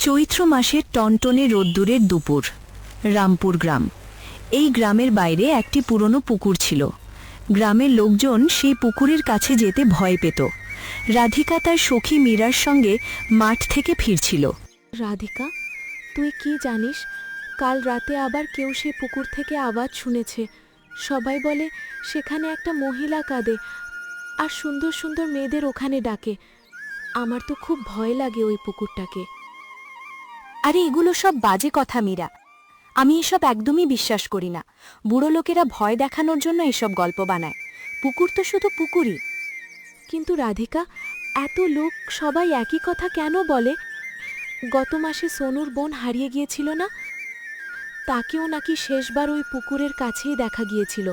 চৈত্র মাসের টনটনে রোদ্দুরের দুপুর, রামপুর গ্রাম। এই গ্রামের বাইরে একটি পুরনো পুকুর ছিল। গ্রামের লোকজন সেই পুকুরের কাছে যেতে ভয় পেত। রাধিকা তার সখী মীরার সঙ্গে মাঠ থেকে ফিরছিল। রাধিকা, তুই কি জানিস, কাল রাতে আবার কেউ সে পুকুর থেকে আওয়াজ শুনেছে। সবাই বলে সেখানে একটা মহিলা কাঁদে আর সুন্দর সুন্দর মেয়েদের ওখানে ডাকে। আমার তো খুব ভয় লাগে ওই পুকুরটাকে। আরে এগুলো সব বাজে কথা মীরা, আমি এসব একদমই বিশ্বাস করি না। বুড়ো লোকেরা ভয় দেখানোর জন্য এসব গল্প বানায়। পুকুর তো শুধু পুকুরই। কিন্তু রাধিকা, এত লোক সবাই একই কথা কেন বলে? গত মাসে সোনুর বোন হারিয়ে গিয়েছিল না, তাকেও নাকি শেষবার ওই পুকুরের কাছেই দেখা গিয়েছিল।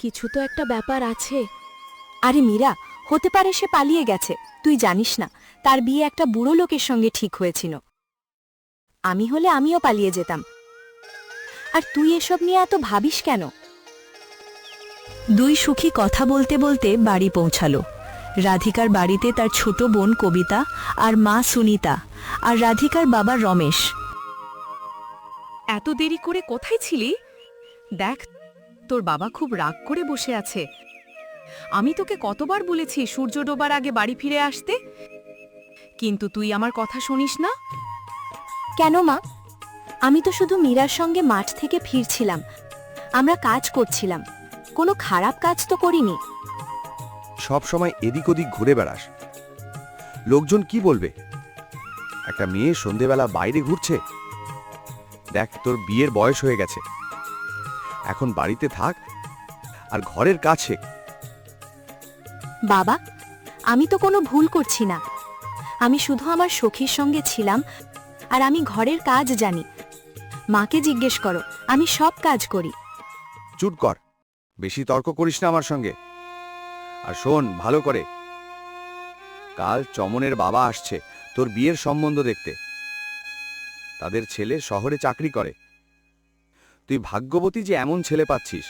কিছু তো একটা ব্যাপার আছে। আরে মীরা, হতে পারে সে পালিয়ে গেছে। তুই জানিস না, তার বিয়ে একটা বুড়ো লোকের সঙ্গে ঠিক হয়েছিল। আমি হলে আমিও পালিয়ে যেতাম। আর তুই এসব নিয়ে এত ভাবিস কেন? দুই সখী কথা বলতে বলতে বাড়ি পৌঁছালো। রাধিকার বাড়িতে তার ছোট বোন কবিতা আর মা সুনিতা আর রাধিকার বাবা রমেশ। এত দেরি করে কোথায় ছিলি? দেখ, তোর বাবা খুব রাগ করে বসে আছে। আমি তোকে কতবার বলেছি সূর্য ডোবার আগে বাড়ি ফিরে আসতে, কিন্তু তুই আমার কথা শুনিস না। কেন মা? আমি তো শুধু মীরার সঙ্গে মাঠ থেকে ফিরছিলাম। আমরা কাজ করছিলাম, কোনো খারাপ কাজ তো করিনি। সব সময় এদিক ওদিক ঘুরে বেড়াস, লোকজন কি বলবে? একটা মেয়ে সন্ধেবেলা বাইরে ঘুরছে। দেখ, তোর বিয়ের বয়স হয়ে গেছে, এখন বাড়িতে থাক আর ঘরের কাজ শেখ। বাবা, আমি তো কোনো ভুল করছি না। আমি শুধু আমার সখীর সঙ্গে ছিলাম আর আমি ঘরের কাজ জানি। মাকে জিজ্ঞেস করো, আমি সব কাজ করি। চুপ কর, বেশি তর্ক করিস না আমার সঙ্গে। আর শোন ভালো করে, কাল চমনের বাবা আসছে তোর বিয়ের সম্বন্ধ দেখতে। তাদের ছেলে শহরে চাকরি করে। তুই ভাগ্যবতী যে এমন ছেলে পাচ্ছিস।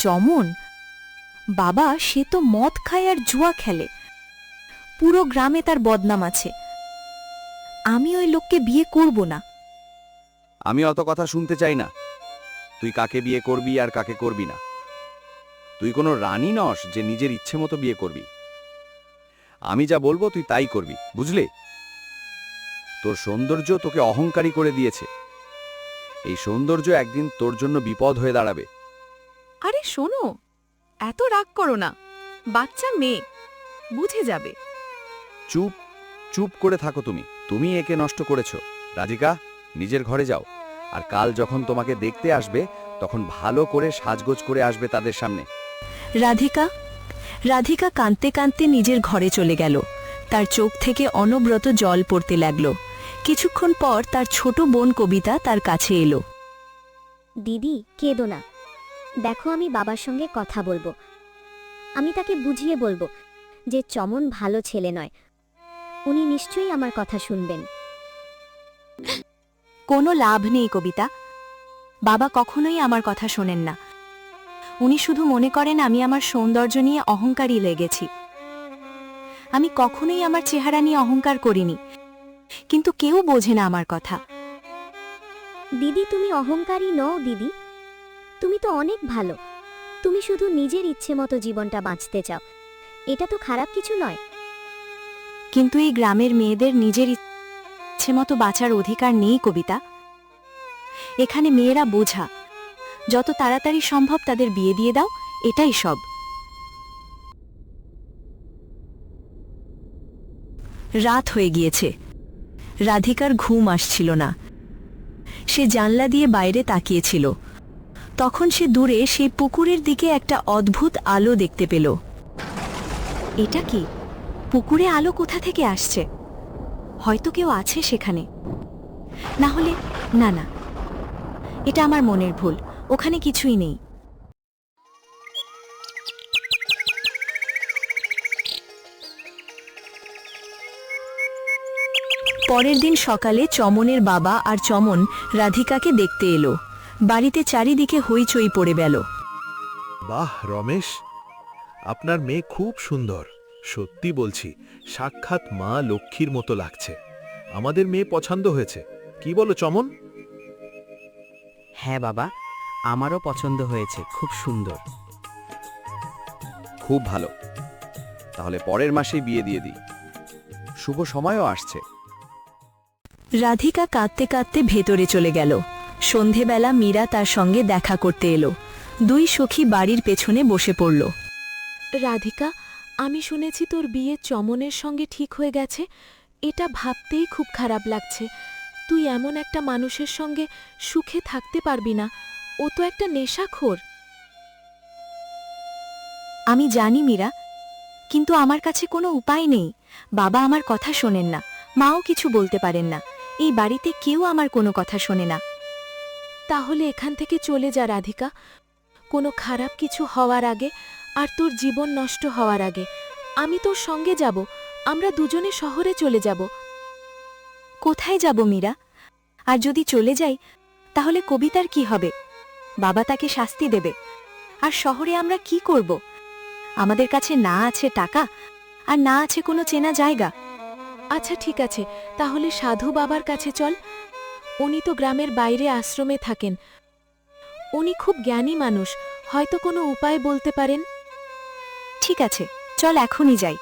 চমন? বাবা, সে তো মদ খায় আর জুয়া খেলে। পুরো গ্রামে তার বদনাম আছে। আমি ওই লোককে বিয়ে করব না। আমি অত কথা শুনতে চাই না। তুই কাকে বিয়ে করবি আর কাকে করবি না। তুই কোনো রানী নস যে নিজের ইচ্ছে মতো বিয়ে করবি। আমি যা বলবো তুই তাই করবি, বুঝলি? তোর সৌন্দর্য তোকে অহংকারী করে দিয়েছে। এই সৌন্দর্য একদিন তোর জন্য বিপদ হয়ে দাঁড়াবে। আরে শোনো, এত রাগ করো না। বাচ্চা মেয়ে, বুঝে যাবে। চুপ চুপ করে থাকো তুমি। তুমি একে নষ্ট করেছো। রাধিকা, নিজের ঘরে যাও। আর কাল যখন তোমাকে দেখতে আসবে তখন ভালো করে সাজগোজ করে আসবে তাদের সামনে। রাধিকা কাঁদতে কাঁদতে নিজের ঘরে চলে গেল। তার চোখ থেকে অনবরত জল পড়তে লাগলো। কিছুক্ষণ পর তার ছোট বোন কবিতা তার কাছে এলো। দিদি, কেঁদো না। দেখো, আমি বাবার সঙ্গে কথা বলবো। আমি তাকে বুঝিয়ে বলবো যে চমন ভালো ছেলে নয়। উনি নিশ্চয়ই আমার কথা শুনবেন। কোনো লাভ নেই কবিতা। বাবা কখনোই আমার কথা শোনেন না। উনি শুধু মনে করেন আমি আমার সৌন্দর্য নিয়ে অহংকারী লেগেছি। আমি কখনোই আমার চেহারা নিয়ে অহংকার করিনি, কিন্তু কেউ বোঝে না আমার কথা। দিদি, তুমি অহংকারী নও দিদি। তুমি তো অনেক ভালো। তুমি শুধু নিজের ইচ্ছে মতো জীবনটা বাঁচতে চাও। এটা তো খারাপ কিছু নয়। কিন্তু এই গ্রামের মেয়েদের নিজের ইচ্ছে মতো বাঁচার অধিকার নেই কবিতা। এখানে মেয়েরা বোঝা। যত তাড়াতাড়ি সম্ভব তাদের বিয়ে দিয়ে দাও, এটাই সব। রাত হয়ে গিয়েছে। রাধিকার ঘুম আসছিল না। সে জানলা দিয়ে বাইরে তাকিয়েছিল। তখন সে দূরে সেই পুকুরের দিকে একটা অদ্ভুত আলো দেখতে পেল। এটা কি? পুকুরে আলো কোথা থেকে আসছে? হয়তো কেউ আছে সেখানে। না হলে, না না, এটা আমার মনের ভুল। ওখানে কিছুই নেই। পরের দিন সকালে চমনের বাবা আর চমন রাধিকাকে দেখতে এলো। বাড়িতে চারিদিকে হইচই পড়ে গেল। বাহ রমেশ, আপনার মেয়ে খুব সুন্দর। সত্যি বলছি, সাক্ষাৎ মা লক্ষ্মীর মতো লাগছে। আমাদের মেয়ে পছন্দ হয়েছে, কি বলো চমন? হ্যাঁ বাবা, আমারও পছন্দ হয়েছে, খুব সুন্দর। খুব ভালো, তাহলে পরের মাসেই বিয়ে দিয়ে দিই। শুভ সময়ও আসছে। রাধিকা কাঁদতে কাঁদতে ভেতরে চলে গেল। সন্ধেবেলা মীরা তার সঙ্গে দেখা করতে এলো। দুই সখী বাড়ির পেছনে বসে পড়ল। রাধিকা, আমি শুনেছি তোর বিয়ে চমনের সঙ্গে ঠিক হয়ে গেছে। এটা ভাবতেই খুব খারাপ লাগছে। তুই এমন একটা মানুষের সঙ্গে সুখে থাকতে পারবি না। ও তো একটা নেশাখোর। আমি জানি মীরা, কিন্তু আমার কাছে কোনো উপায় নেই। বাবা আমার কথা শোনেন না, মাও কিছু বলতে পারেন না। এই বাড়িতে কেউ আমার কোনো কথা শোনে না। তাহলে এখান থেকে চলে যা রাধিকা, কোনো খারাপ কিছু হওয়ার আগে, আর তোর জীবন নষ্ট হওয়ার আগে। আমি তোর সঙ্গে যাব, আমরা দুজনে শহরে চলে যাব। কোথায় যাব মীরা? আর যদি চলে যাই তাহলে কবিতার কি হবে? বাবা তাকে শাস্তি দেবে। আর শহরে আমরা কি করব? আমাদের কাছে না আছে টাকা, আর না আছে কোনো চেনা জায়গা। আচ্ছা ঠিক আছে, তাহলে সাধু বাবার কাছে চল। উনি তো গ্রামের বাইরে আশ্রমে থাকেন। উনি খুব জ্ঞানী মানুষ, হয়তো কোনো উপায় বলতে পারেন। ঠিক আছে, চল এখনই যাই।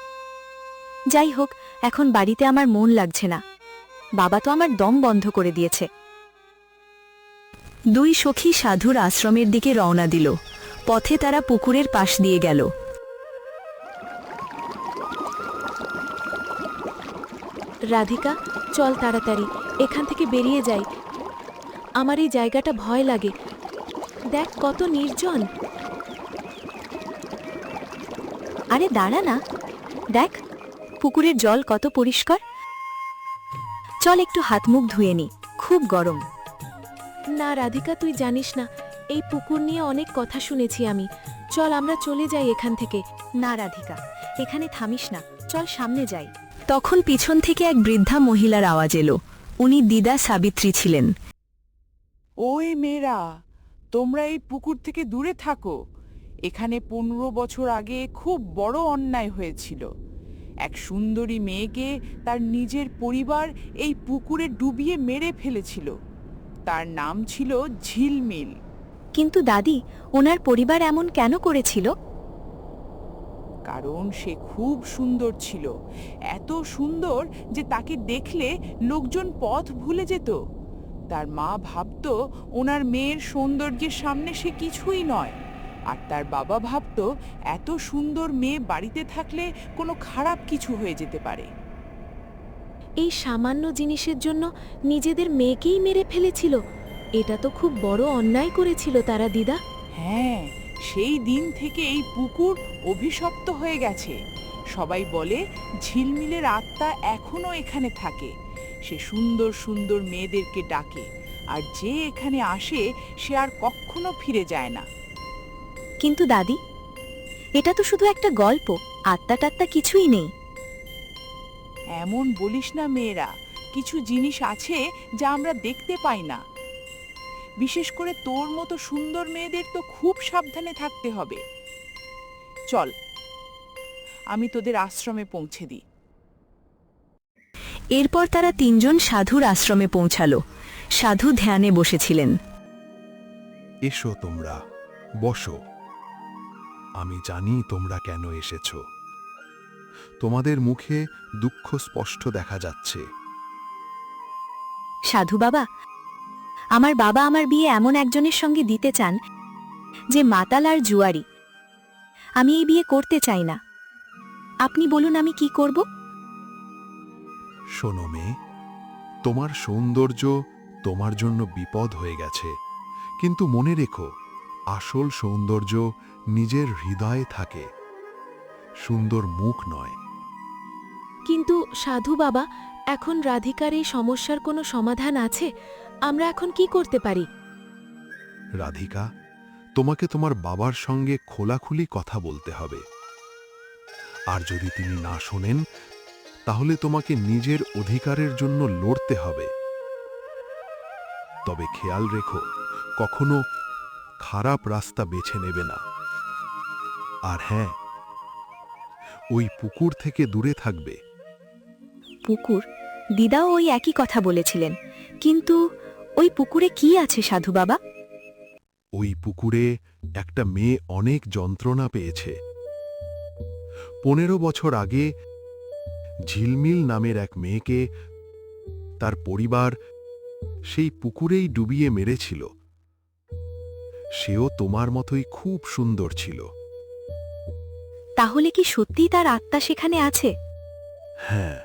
যাই হোক, এখন বাড়িতে আমার মন লাগছে না। বাবা তো আমার দম বন্ধ করে দিয়েছে। দুই সখী সাধুর আশ্রমের দিকে রওনা দিল। পথে তারা পুকুরের পাশ দিয়ে গেল। রাধিকা, চল তাড়াতাড়ি এখান থেকে বেরিয়ে যাই। আমার এই জায়গাটা ভয় লাগে। দেখ কত নির্জন। আরে দাঁড়া না, দেখ পুকুরের জল কত পরিষ্কার। চল একটু হাত মুখ ধুয়ে নি, খুব গরম। না রাধিকা, তুই জানিস না, এই পুকুর নিয়ে অনেক কথা শুনেছি আমি। চল আমরা চলে যাই এখান থেকে। না রাধিকা, এখানে থামিস না, চল সামনে যাই। তখন পিছন থেকে এক বৃদ্ধা মহিলার আওয়াজ এলো। উনি দিদা সাবিত্রী ছিলেন। ওই মেয়েরা, তোমরা এই পুকুর থেকে দূরে থাকো। এখানে 15 বছর আগে খুব বড় অন্যায় হয়েছিল। এক সুন্দরী মেয়েকে তার নিজের পরিবার এই পুকুরে ডুবিয়ে মেরে ফেলেছিল। তার নাম ছিল ঝিলমিল। কিন্তু দাদি, ওনার পরিবার এমন কেন করেছিল? কারণ সে খুব সুন্দর ছিল, এত সুন্দর যে তাকে দেখলে লোকজন পথ ভুলে যেত। তার মা ভাবতো ওনার মেয়ের সৌন্দর্যের সামনে সে কিছুই নয়, আর তার বাবা ভাবতো এত সুন্দর মেয়ে বাড়িতে থাকলে কোনো খারাপ কিছু হয়ে যেতে পারে। এই সামান্য জিনিসের জন্য নিজেদের মেয়েকেই মেরে ফেলেছিল। এটা তো খুব বড় অন্যায় করেছিল তারা দিদা। হ্যাঁ, সেই দিন থেকে এই পুকুর অভিশপ্ত হয়ে গেছে। সবাই বলে ঝিলমিলের আত্মা এখনো এখানে থাকে। সে সুন্দর সুন্দর মেয়েদেরকে ডাকে, আর যে এখানে আসে সে আর কখনো ফিরে যায় না। কিন্তু দাদি, এটা তো শুধু একটা গল্প, আত্মা টাত্মা কিছুই নেই। এমন বলিস না মেয়েরা, কিছু জিনিস আছে যা আমরা দেখতে পাই না। বিশেষ করে তোর মতো সুন্দর মেয়েদের তো খুব সাবধানে থাকতে হবে। চল, আমি তোদের আশ্রমে পৌঁছে দিই। এরপর তারা তিনজন সাধুর আশ্রমে পৌঁছালো। সাধু ধ্যানে বসেছিলেন। এসো তোমরা, বসো। আমি জানি তোমরা কেন এসেছো। তোমাদের মুখে দুঃখ স্পষ্ট দেখা যাচ্ছে। সাধু বাবা, আমার বাবা আমার বিয়ে এমন একজনের সঙ্গে দিতে চান যে মাতাল আর জুয়ারি। আমি এই বিয়ে করতে চাই না। আপনি বলুন আমি কি করব? শোনো মেয়ে, তোমার সৌন্দর্য তোমার জন্য বিপদ হয়ে গেছে, কিন্তু মনে রেখো, আসল সৌন্দর্য নিজের হৃদয়ে থাকে, সুন্দর মুখ নয়। কিন্তু সাধু বাবা, এখন রাধিকার এই সমস্যার কোনো সমাধান আছে? আমরা এখন কি করতে পারি? রাধিকা, তোমাকে তোমার বাবার সঙ্গে খোলাখুলি কথা বলতে হবে। আর যদি তিনি না শোনেন, তাহলে তোমাকে নিজের অধিকারের জন্য লড়তে হবে। তবে খেয়াল রেখো, কখনো খারাপ রাস্তা বেছে নেবে না। আর হ্যাঁ, ওই পুকুর থেকে দূরে থাকবে। পুকুর? দিদাও ওই একই কথা বলেছিলেন, কিন্তু ওই পুকুরে কি আছে সাধু বাবা? ওই পুকুরে একটা মেয়ে অনেক যন্ত্রণা পেয়েছে। 15 বছর আগে ঝিলমিল নামের এক মেয়েকে তার পরিবার সেই পুকুরেই ডুবিয়ে মেরেছিল। সেও তোমার মতোই খুব সুন্দর ছিল। তাহলে কি সত্যিই তার আত্মা সেখানে আছে? হ্যাঁ,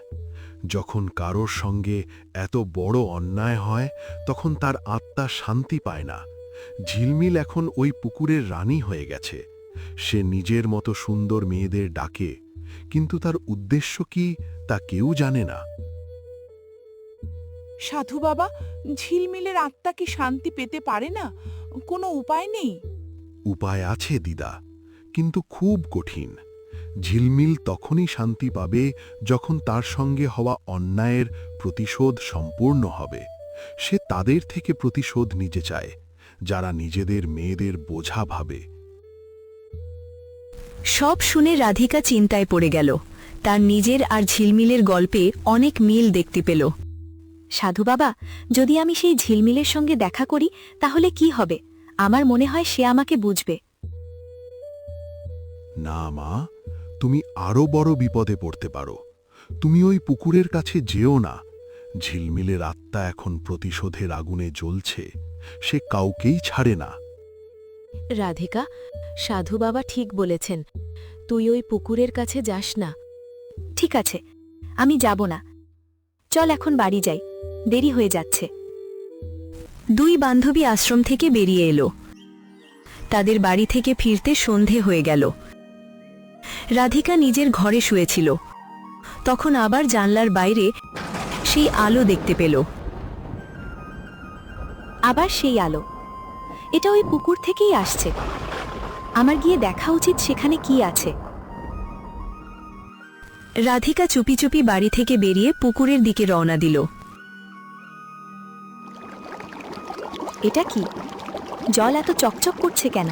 যখন কারোর সঙ্গে এত বড় অন্যায় হয় তখন তার আত্মা শান্তি পায় না। ঝিলমিল এখন ওই পুকুরের রানী হয়ে গেছে। সে নিজের মতো সুন্দর মেয়েদের ডাকে, কিন্তু তার উদ্দেশ্য কি তা কেউ জানে না। সাধু বাবা, ঝিলমিলের আত্মা কি শান্তি পেতে পারে না? কোনো উপায় নেই? উপায় আছে দিদা, কিন্তু খুব কঠিন। ঝিলমিল তখনই শান্তি পাবে যখন তার সঙ্গে হওয়া অন্যায়ের প্রতিশোধ সম্পূর্ণ হবে। সে তাদের থেকে প্রতিশোধ নিতে চায় যারা নিজেদের মেয়েদের বোঝা ভাবে। সব শুনে রাধিকা চিন্তায় পড়ে গেল। তার নিজের আর ঝিলমিলের গল্পে অনেক মিল দেখতে পেল। সাধু বাবা, যদি আমি সেই ঝিলমিলের সঙ্গে দেখা করি তাহলে কি হবে? আমার মনে হয় সে আমাকে বুঝবে। না মা, তুমি আরো বড় বিপদে পড়তে পারো। তুমি ওই পুকুরের কাছে যেও না। ঝিলমিলের আত্মা এখন প্রতিশোধের আগুনে জ্বলছে। সে কাউকেই ছাড়ে না। রাধিকা, সাধু বাবা ঠিক বলেছেন, তুই ওই পুকুরের কাছে যাস না। ঠিক আছে, আমি যাব না। চল এখন বাড়ি যাই, দেরি হয়ে যাচ্ছে। দুই বান্ধবী আশ্রম থেকে বেরিয়ে এলো। তাদের বাড়ি থেকে ফিরতে সন্ধে হয়ে গেল। রাধিকা নিজের ঘরে শুয়েছিল। তখন আবার জানলার বাইরে সেই আলো দেখতে পেল। আবার সেই আলো, এটা ওই পুকুর থেকেই আসছে। আমার গিয়ে দেখা উচিত সেখানে কি আছে। রাধিকা চুপি চুপি বাড়ি থেকে বেরিয়ে পুকুরের দিকে রওনা দিল। এটা কি? জল এত চকচক করছে কেন?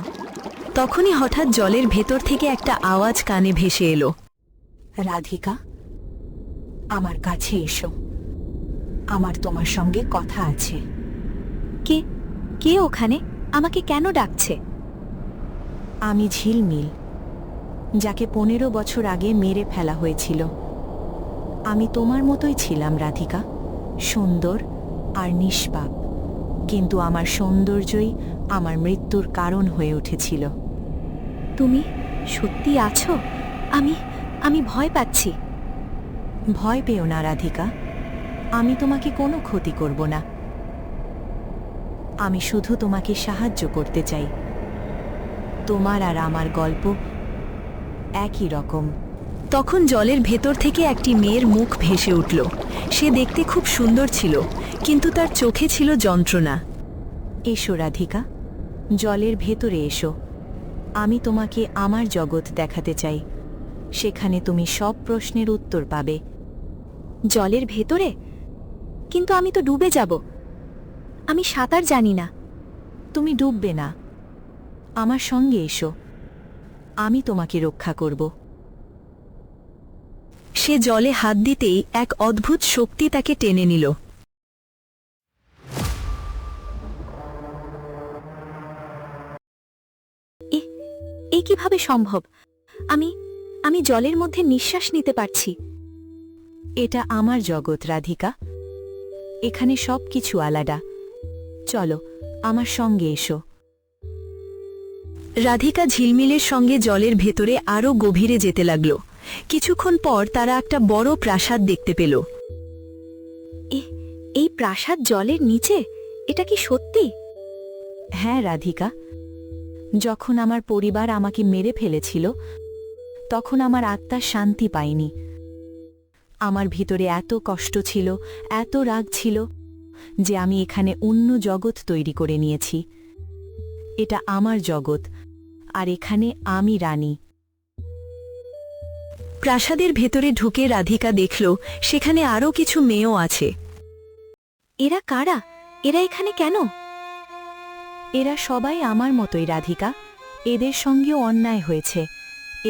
তখনই হঠাৎ জলের ভেতর থেকে একটা আওয়াজ কানে ভেসে এলো। রাধিকা, আমার কাছে এসো, আমার তোমার সঙ্গে কথা আছে। কে কে ওখানে? আমাকে কেন ডাকছে? আমি ঝিলমিল, যাকে 15 বছর আগে মেরে ফেলা হয়েছিল। আমি তোমার মতোই ছিলাম রাধিকা, সুন্দর আর নিষ্পাপ, কিন্তু আমার সৌন্দর্যই আমার মৃত্যুর কারণ হয়ে উঠেছিল। তুমি সত্যি আছো? আমি ভয় পাচ্ছি। ভয় পেও না রাধিকা, আমি তোমাকে কোনো ক্ষতি করব না। আমি শুধু তোমাকে সাহায্য করতে চাই। তোমার আর আমার গল্প একই রকম। তখন জলের ভেতর থেকে একটি মেয়ের মুখ ভেসে উঠল। সে দেখতে খুব সুন্দর ছিল, কিন্তু তার চোখে ছিল যন্ত্রণা। এসো রাধিকা, জলের ভেতরে এসো। আমি তোমাকে আমার জগৎ দেখাতে চাই। সেখানে তুমি সব প্রশ্নের উত্তর পাবে। জলের ভেতরে? কিন্তু আমি তো ডুবে যাব। আমি সাঁতার জানি না। তুমি ডুববে না, আমার সঙ্গে এসো, আমি তোমাকে রক্ষা করব। সে জলে হাত দিতেই এক অদ্ভুত শক্তি তাকে টেনে নিল। এ কিভাবে সম্ভব? আমি জলের মধ্যে নিঃশ্বাস নিতে পারছি। এটা আমার জগৎ রাধিকা, এখানে সব কিছু আলাদা। চলো, আমার সঙ্গে এসো। রাধিকা ঝিলমিলের সঙ্গে জলের ভেতরে আরও গভীরে যেতে লাগল। কিছুক্ষণ পর তারা একটা বড় প্রাসাদ দেখতে পেল। এই প্রাসাদ জলের নিচে? এটা কি সত্যি? হ্যাঁ রাধিকা, যখন আমার পরিবার আমাকে মেরে ফেলেছিল তখন আমার আত্মা শান্তি পায়নি। আমার ভিতরে এত কষ্ট ছিল, এত রাগ ছিল যে আমি এখানে অন্য জগৎ তৈরি করে নিয়েছি। এটা আমার জগৎ, আর এখানে আমি রানী। প্রাসাদের ভেতরে ঢুকে রাধিকা দেখল সেখানে আরও কিছু মেয়েও আছে। এরা কারা? এরা এখানে কেন? এরা সবাই আমার মতোই রাধিকা। এদের সঙ্গেও অন্যায় হয়েছে।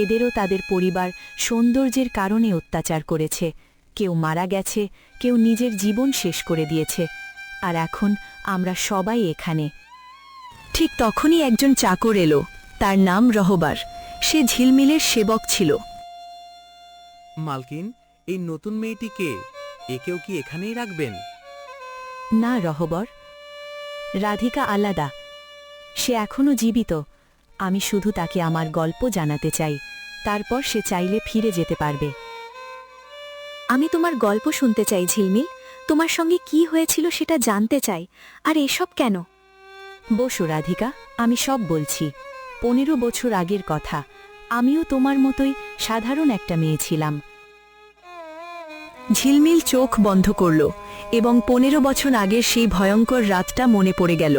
এদেরও তাদের পরিবার সৌন্দর্যের কারণে অত্যাচার করেছে, কেউ মারা গেছে, কেউ নিজের জীবন শেষ করে দিয়েছে, আর এখন আমরা সবাই এখানে। ঠিক তখনই একজন চাকর এলো। তার নাম রহবার। সে ঝিলমিলের সেবক ছিল। মালকিন, এই নতুন মেয়েটি কে? একেও কি এখানেই রাখবেন? না রহবর, রাধিকা আলাদা। সে এখনো জীবিত। আমি শুধু তাকে আমার গল্প জানাতে চাই, তারপর সে চাইলে ফিরে যেতে পারবে। আমি তোমার গল্প শুনতে চাই ঝিলমিল। তোমার সঙ্গে কি হয়েছিল সেটা জানতে চাই। আর এসব কেন? বসো রাধিকা, আমি সব বলছি। 15 বছর আগের কথা। আমিও তোমার মতোই সাধারণ একটা মেয়ে ছিলাম। ঝিলমিল চোখ বন্ধ করল এবং 15 বছর আগের সেই ভয়ঙ্কর রাতটা মনে পড়ে গেল।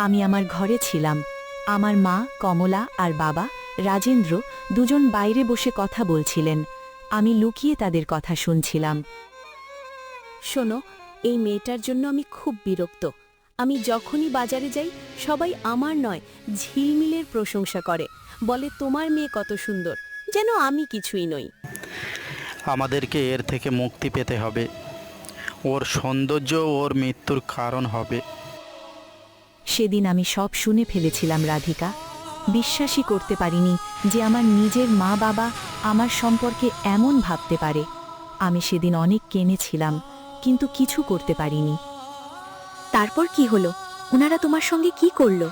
আমি আমার ঘরে ছিলাম। আমার মা কমলা আর বাবা রাজেন্দ্র দুজন বাইরে বসে কথা বলছিলেন। আমি লুকিয়ে তাদের কথা শুনছিলাম। শোনো, এই মেয়েটার জন্য আমি খুব বিরক্ত। আমি যখনই বাজারে যাই সবাই আমার নয় ঝিলমিলের প্রশংসা করে, বলে তোমার মেয়ে কত সুন্দর, যেন আমি কিছুই নই। আমাদেরকে এর থেকে মুক্তি পেতে হবে। ওর সৌন্দর্য ওর মৃত্যুর কারণ হবে। সেদিন আমি সব শুনে ফেলেছিলাম রাধিকা। বিশ্বাসই করতে পারিনি যে আমার নিজের মা বাবা আমার সম্পর্কে এমন ভাবতে পারে। আমি সেদিন অনেক কেঁদেছিলাম, কিন্তু কিছু করতে পারিনি। তারপর কি হলো? ওনারা তোমার সঙ্গে কি করলো?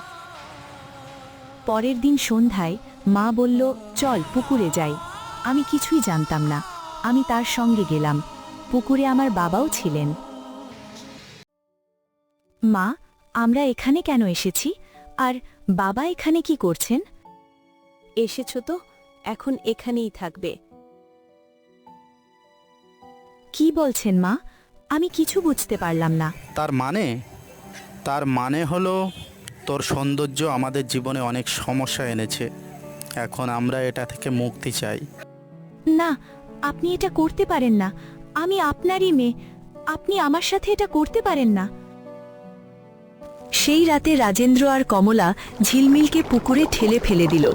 পরের দিন সন্ধ্যায় মা বলল, চল পুকুরে যাই। আমি কিছুই জানতাম না। আমি তার সঙ্গে গেলাম। পুকুরে আমার বাবাও ছিলেন। মা, আমরা এখানে কেন এসেছি? আর বাবা এখানে কি করছেন? এসেছো তো, এখন এখানেই থাকবে। কি বলছেন মা? আমি কিছু বুঝতে পারলাম না। তার মানে হলো তোর সৌন্দর্য আমাদের জীবনে অনেক সমস্যা এনেছে। এখন আমরা এটা থেকে মুক্তি চাই। না, আপনি এটা করতে পারেন না। আমি আপনারই মেয়ে। আপনি আমার সাথে এটা করতে পারেন না। সেই রাতে রাজেন্দ্র আর কমলা ঝিলমিলকে পুকুরে ঠেলে ফেলে দিল।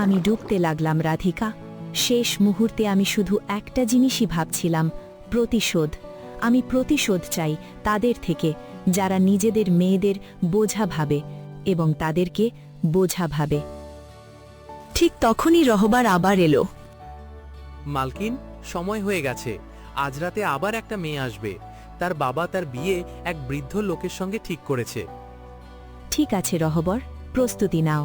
আমি ডুবতে লাগলাম রাধিকা। শেষ মুহূর্তে আমি শুধু একটা জিনিসই ভাবছিলাম, প্রতিশোধ। আমি প্রতিশোধ চাই তাদের থেকে যারা নিজেদের মেয়েদের বোঝা ভাবে এবং তাদেরকে বোঝা ভাবে। ঠিক তখনই রহবার আবার এলো। মালকিন, সময় হয়ে গেছে। আজ রাতে আবার একটা মেয়ে আসবে। তার বাবা তার বিয়ে এক বৃদ্ধ লোকের সঙ্গে ঠিক করেছে। ঠিক আছে রহবর, প্রস্তুতি নাও।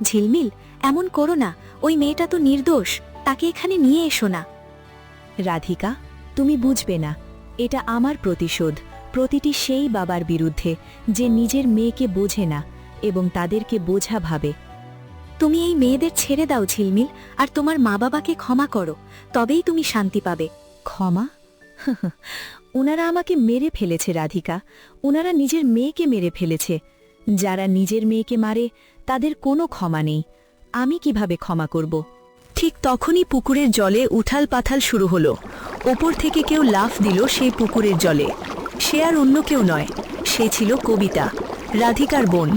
ঝিলমিল, এমন করো না। ওই মেয়েটা তো নির্দোষ। তাকে এখানে নিয়ে এসো না। রাধিকা, তুমি বুঝবে না। এটা আমার প্রতিশোধ, প্রতিটি সেই বাবার বিরুদ্ধে যে নিজের মেয়েকে বোঝে না এবং তাদেরকে বোঝা ভাবে। তুমি এই মেয়েদের ছেড়ে দাও ঝিলমিল, আর তোমার মা বাবাকে ক্ষমা করো। তবেই তুমি শান্তি পাবে। ক্ষমা? ওনারা আমাকে মেরে ফেলেছে রাধিকা। ওনারা নিজের মেয়েকে মেরে ফেলেছে। যারা নিজের মেয়েকে মারে তাদের কোনো ক্ষমা নেই। আমি কিভাবে ক্ষমা করব? ঠিক তখনই পুকুরের জলে উথাল পাথাল শুরু হলো। ওপর থেকে কেউ লাফ দিল সেই পুকুরের জলে। সে আর অন্য কেউ নয়, সে ছিল কবিতা, রাধিকার বোন।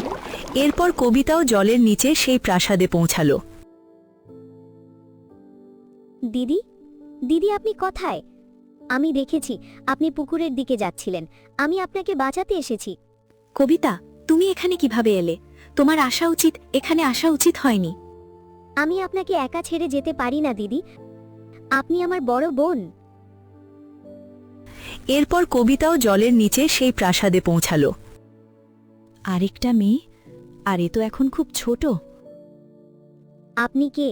এরপর কবিতাও জলের নিচে সেই প্রাসাদে পৌঁছালো। দিদি, দিদি আপনি কোথায়? আমি দেখেছি আপনি পুকুরের দিকে যাচ্ছিলেন। আমি আপনাকে বাঁচাতে এসেছি। কবিতা, তুমি এখানে কিভাবে এলে? তোমার আসা উচিত, এখানে আসা উচিত হয়নি। আমি আপনাকে একা ছেড়ে যেতে পারি না দিদি। আপনি আমার বড় বোন। এরপর কবিতাও জলের নিচে সেই প্রাসাদে পৌঁছালো। আরেকটা মেয়ে? আর এ তো এখন খুব ছোট। আপনি কে?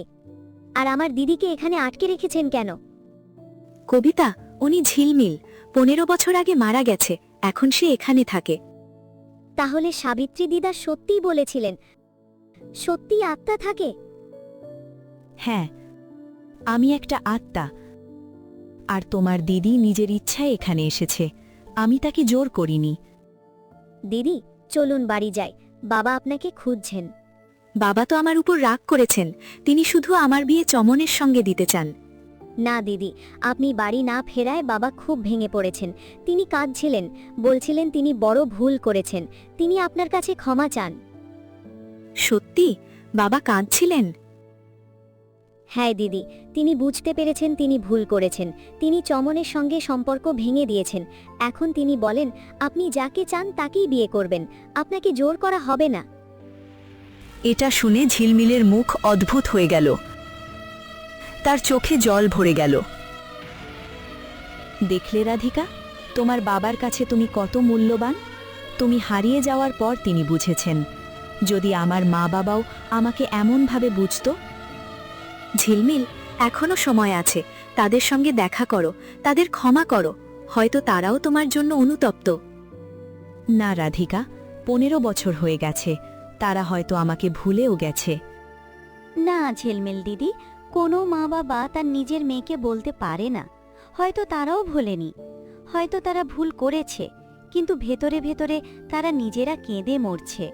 আর আমার দিদিকে এখানে আটকে রেখেছেন কেন? কবিতা, উনি ঝিলমিল। 15 বছর আগে মারা গেছে। এখন সে এখানে থাকে। তাহলে সাবিত্রী দিদা সত্যিই বলেছিলেন, সত্যি আত্মা থাকে? হ্যাঁ, আমি একটা আত্মা। আর তোমার দিদি নিজের ইচ্ছায় এখানে এসেছে। আমি তাকে জোর করিনি। দিদি, চলুন বাড়ি যাই। বাবা আপনাকে খুঁজছেন। বাবা তো আমার উপর রাগ করেছেন। তিনি শুধু আমার বিয়ে চমনের সঙ্গে দিতে চান। না দিদি, আপনি বাড়ি না ফেরায় বাবা খুব ভেঙে পড়েছেন। তিনি কাঁদছিলেন, বলছিলেন তিনি বড় ভুল করেছেন। তিনি আপনার কাছে ক্ষমা চান। সত্যি বাবা কাঁদছিলেন? হ্যাঁ দিদি, তিনি বুঝতে পেরেছেন তিনি ভুল করেছেন। তিনি চমনের সঙ্গে সম্পর্ক ভেঙে দিয়েছেন। এখন তিনি বলেন, আপনি যাকে চান তাকেই বিয়ে করবেন, আপনাকে জোর করা হবে না। এটা শুনে ঝিলমিলের মুখ অদ্ভুত হয়ে গেল, তার চোখে জল ভরে গেল। দেখলে রাধিকা, তোমার বাবার কাছে তুমি কত মূল্যবান। তুমি হারিয়ে যাওয়ার পর তিনি বুঝেছেন। যদি আমার মা বাবাও আমাকে এমনভাবে বুঝতো। ঝিলমিল, এখনো সময় আছে। তাদের সঙ্গে দেখা করো, তাদের ক্ষমা করো। হয়তো তারাও তোমার জন্য অনুতপ্ত। না রাধিকা, 15 বছর হয়ে গেছে, তারা হয়তো আমাকে ভুলেও গেছে। না ঝিলমিল দিদি, কোনো মা বাবা তার নিজের মেয়েকে বলতে পারে না। হয়তো তারাও ভোলেনি, হয়তো তারা ভুল করেছে, কিন্তু ভেতরে ভেতরে তারা নিজেরা কেঁদে মরছে।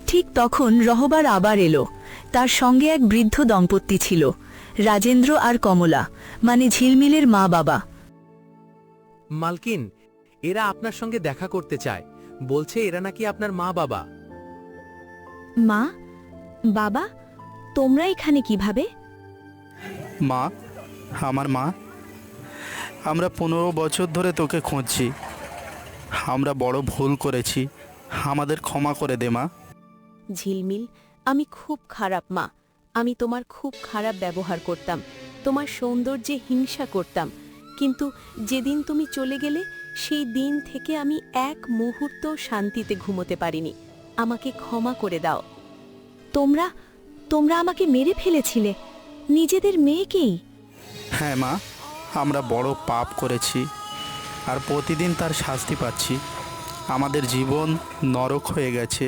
ঠিক তখন রহবার আবার এলো। তার সঙ্গে এক বৃদ্ধ দম্পতি ছিল, রাজেন্দ্র আর কমলা, মানে ঝিলমিলের মা বাবা। মালকিন, এরা আপনার সঙ্গে দেখা করতে চায়। বলছে এরা নাকি আপনার মা বাবা। মা বাবা, তোমরা এখানে কিভাবে? মা, আমার মা, আমরা 15 বছর ধরে তোকে খুঁজছি। আমরা বড় ভুল করেছি, আমাদের ক্ষমা করে দে মা। ঝিলমিল, আমি খুব খারাপ মা। আমি তোমার খুব খারাপ ব্যবহার করতাম, তোমার সৌন্দর্যে হিংসা করতাম। কিন্তু যেদিন তুমি চলে গেলে সেই দিন থেকে আমি এক মুহূর্ত শান্তিতে ঘুমোতে পারিনি। আমাকে ক্ষমা করে দাও। তোমরা তোমরা আমাকে মেরে ফেলেছিলে, নিজেদের মেয়েকেই। হ্যাঁ মা, আমরা বড় পাপ করেছি আর প্রতিদিন তার শাস্তি পাচ্ছি। আমাদের জীবন নরক হয়ে গেছে।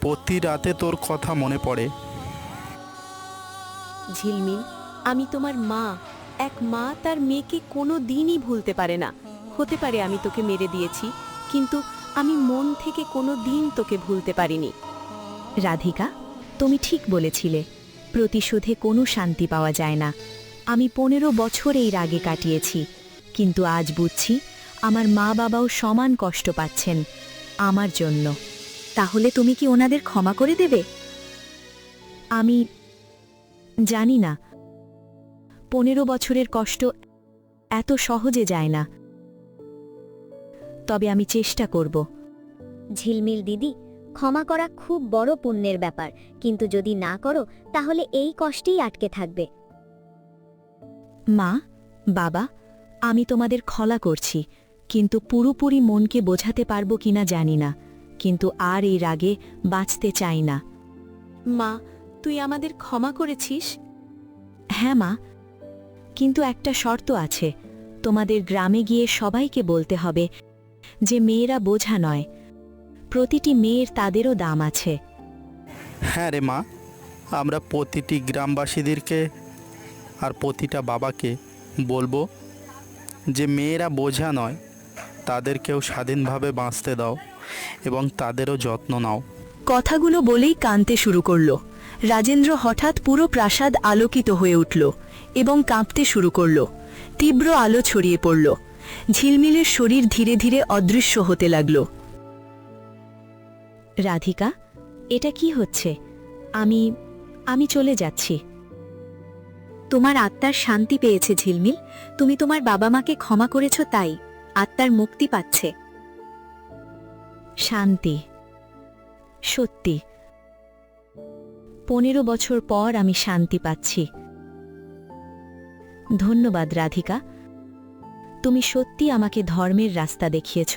প্রতি রাতে তোর কথা মনে পড়ে। ঝিলমিল, আমি তোমার মা। এক মা তার মেয়েকে কোনো দিনই ভুলতে পারে না। হতে পারে আমি তোকে মেরে দিয়েছি, কিন্তু আমি মন থেকে কোনো দিন তোকে ভুলতে পারিনি। রাধিকা, তুমি ঠিক বলেছিলে, প্রতিশোধে কোনো শান্তি পাওয়া যায় না। আমি 15 বছর এই রাগে কাটিয়েছি, কিন্তু আজ বুঝছি আমার মা বাবাও সমান কষ্ট পাচ্ছেন আমার জন্য। তাহলে তুমি কি ওনাদের ক্ষমা করে দেবে? আমি জানি না, 15 বছরের কষ্ট এত সহজে যায় না, তবে আমি চেষ্টা করব। ঝিলমিল দিদি, ক্ষমা করা খুব বড় পুণ্যের ব্যাপার, কিন্তু যদি না করো তাহলে এই কষ্টেই আটকে থাকবে। মা বাবা, আমি তোমাদের ক্ষমা করছি, কিন্তু পুরোপুরি মনকে বোঝাতে পারবো কিনা জানি না, কিন্তু আর এই রাগে বাঁচতে চাই না। মা, তুই আমাদের ক্ষমা করেছিস? হ্যাঁ মা, কিন্তু একটা শর্ত আছে। তোমাদের গ্রামে গিয়ে সবাইকে বলতে হবে যে মেয়েরা বোঝা নয়, প্রতিটি মেয়ের তাদেরও দাম আছে। হ্যাঁ রে মা, আমরা প্রতিটি গ্রামবাসীদেরকে আর প্রতিটা বাবাকে বলবো যে মেয়েরা বোঝা নয়, তাদেরকেও স্বাধীনভাবে বাঁচতে দাও এবং তাদেরও যত্ন নাও। কথাগুলো বলেই কাঁদতে শুরু করল। রাজেন্দ্র হঠাৎ পুরো প্রাসাদ আলোকিত হয়ে উঠল এবং কাঁপতে শুরু করল। তীব্র আলো ছড়িয়ে পড়ল। ঝিলমিলের শরীর ধীরে ধীরে অদৃশ্য হতে লাগল। রাধিকা, এটা কি হচ্ছে? আমি চলে যাচ্ছি। তোমার আত্মার শান্তি পেয়েছে ঝিলমিল। তুমি তোমার বাবা মাকে ক্ষমা করেছ, তাই আত্মার মুক্তি পাচ্ছে। শান্তি, সত্যি 15 বছর পর আমি শান্তি পাচ্ছি। ধন্যবাদ রাধিকা, তুমি সত্যি আমাকে ধর্মের রাস্তা দেখিয়েছ।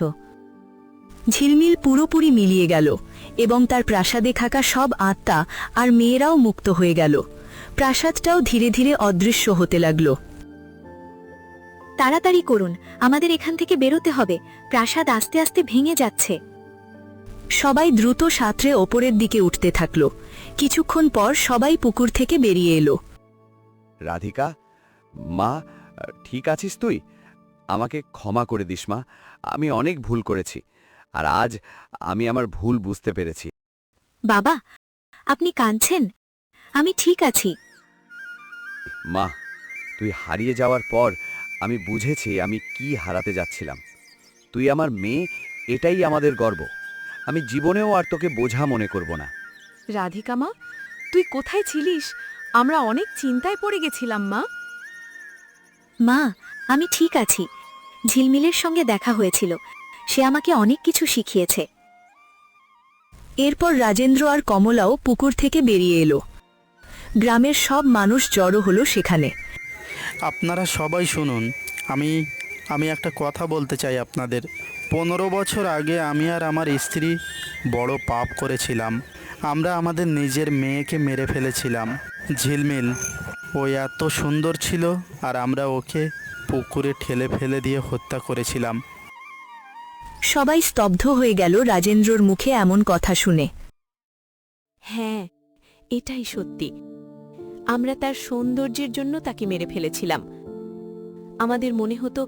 ঝিলমিল পুরোপুরি মিলিয়ে গেল এবং তার প্রাসাদে থাকা সব আত্মা আর মেয়েরাও মুক্ত হয়ে গেল। প্রাসাদটাও ধীরে ধীরে অদৃশ্য হতে লাগল। তাড়াতাড়ি করুন, আমাদের এখান থেকে বেরোতে হবে। প্রাসাদ আস্তে আস্তে ভেঙে যাচ্ছে। সবাই দ্রুত সাঁতরে ওপরের দিকে উঠতে থাকল। কিছুক্ষণ পর সবাই পুকুর থেকে বেরিয়ে এলো। রাধিকা, মা, ঠিক আছিস তুই? আমাকে ক্ষমা করে দিস মা, আমি অনেক ভুল করেছি, আর আজ আমি আমার ভুল বুঝতে পেরেছি। বাবা, আপনি কাঁদছেন? আমি ঠিক আছি। মা, তুই হারিয়ে যাওয়ার পর আমি বুঝেছি আমি কি হারাতে যাচ্ছিলাম। তুই আমার মেয়ে, এটাই আমাদের গর্ব। আমি জীবনেও আর তোকে বোঝা মনে করব না। রাধিকা মা, তুই কোথায় ছিলিস? আমরা অনেক চিন্তায় পড়ে গেছিলাম মা। মা, আমি ঠিক আছি। ঝিলমিলের সঙ্গে দেখা হয়েছিল, সে আমাকে অনেক কিছু শিখিয়েছে। এরপর রাজেন্দ্র আর কমলাও পুকুর থেকে বেরিয়ে এলো। গ্রামের সব মানুষ জড়ো হলো সেখানে। আপনারা সবাই শুনুন, আমি একটা কথা বলতে চাই আপনাদের। 15 বছর আগে আমি আর আমার স্ত্রী বড় পাপ করেছিলাম। আমরা আমাদের নিজের মেয়েকে মেরে ফেলেছিলাম। ঝিলমিল ও এত সুন্দর ছিল, আর আমরা ওকে পুকুরে ঠেলে ফেলে দিয়ে হত্যা করেছিলাম। সবাই স্তব্ধ হয়ে গেল রাজেন্দ্রর মুখে এমন কথা শুনে। হ্যাঁ, এটাই সত্যি। আমরা তার সৌন্দর্যের জন্য তাকে মেরে ফেলেছিলাম। আমাদের মনে হতো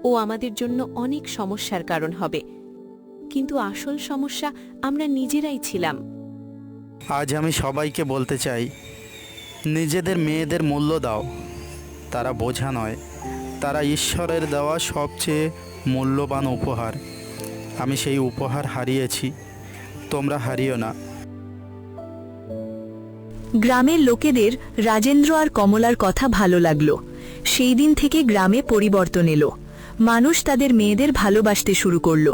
ও আমাদের জন্য অনেক সমস্যার কারণ হবে, কিন্তু আসল সমস্যা আমরা নিজেরাই ছিলাম। আজ আমি সবাইকে বলতে চাই, নিজেদের মেয়েদের মূল্য দাও। তারা বোঝা নয়, তারা ঈশ্বরের দেওয়া সবচেয়ে মূল্যবান উপহার। আমি সেই উপহার হারিয়েছি, তোমরা হারিও না। গ্রামের লোকেদের রাজেন্দ্র আর কমলার কথা ভালো লাগলো। সেই দিন থেকে গ্রামে পরিবর্তন এলো। মানুষ তাদের মেয়েদের ভালোবাসতে শুরু করলো।